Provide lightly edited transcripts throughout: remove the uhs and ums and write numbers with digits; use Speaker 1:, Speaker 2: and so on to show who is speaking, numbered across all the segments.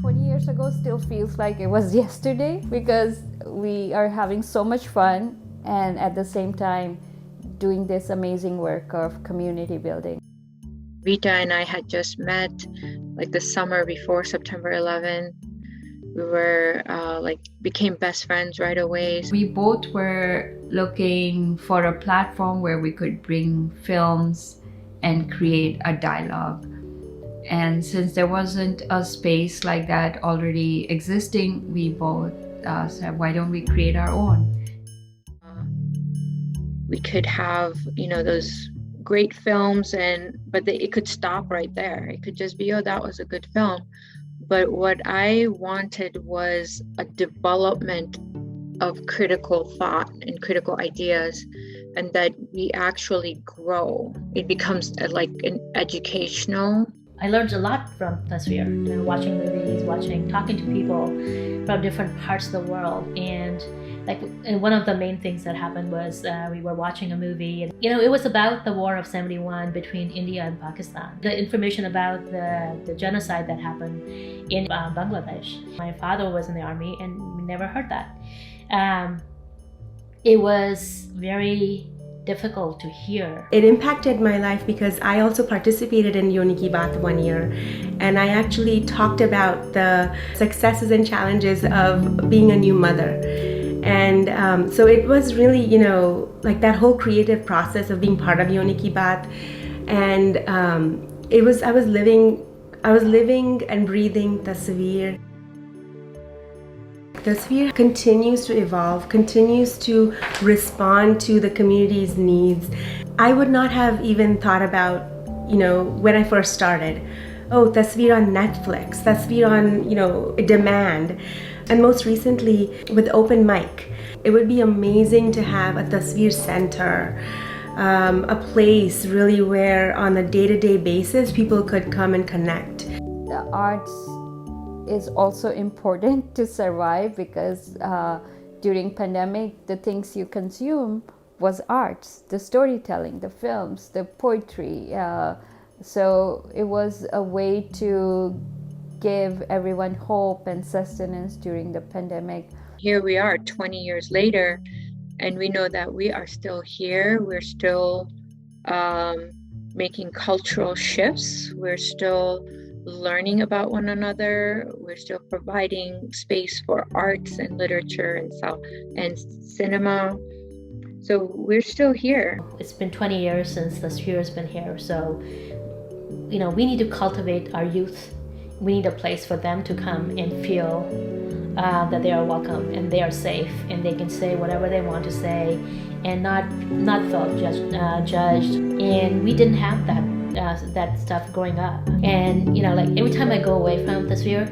Speaker 1: 20 years ago still feels like it was yesterday because we are having so much fun and at the same time doing this amazing work of community building.
Speaker 2: Rita and I had just met like the summer before September 11. We were became best friends right away.
Speaker 1: We both were looking for a platform where we could bring films and create a dialogue. And since there wasn't a space like that already existing, we both said, why don't we create our own?
Speaker 2: We could have, those great films, but it could stop right there. It could just be, oh, that was a good film. But what I wanted was a development of critical thought and critical ideas, and that we actually grow. It becomes like an educational.
Speaker 3: I learned a lot from Tasveer, watching movies, talking to people from different parts of the world. And one of the main things that happened was we were watching a movie, and it was about the war of 71 between India and Pakistan. The information about the genocide that happened in Bangladesh. My father was in the army and we never heard that. It was very difficult to hear.
Speaker 4: It impacted my life because I also participated in Yoni Ki Baat 1 year, and I actually talked about the successes and challenges of being a new mother. And so it was really, like that whole creative process of being part of Yoni Ki Baat. And I was living and breathing Tasveer. Tasveer continues to evolve, continues to respond to the community's needs. I would not have even thought about, when I first started, oh, Tasveer on Netflix, Tasveer on, demand. And most recently with Open Mic. It would be amazing to have a Tasveer center, a place really where on a day-to-day basis people could come and connect.
Speaker 1: The arts is also important to survive because during pandemic, the things you consume was arts, the storytelling, the films, the poetry. So it was a way to give everyone hope and sustenance during the pandemic.
Speaker 2: Here we are 20 years later, and we know that we are still here. We're still making cultural shifts. We're still learning about one another. We're still providing space for arts and literature and cinema. So we're still here.
Speaker 3: It's been 20 years since Tasveer has been here. So, we need to cultivate our youth. We need a place for them to come and feel that they are welcome and they are safe and they can say whatever they want to say and not feel judged. And we didn't have that stuff growing up. And every time I go away from Tasveer,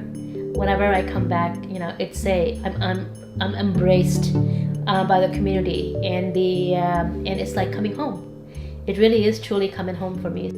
Speaker 3: whenever I come back, I'm embraced by the community and and it's like coming home. It really is truly coming home for me.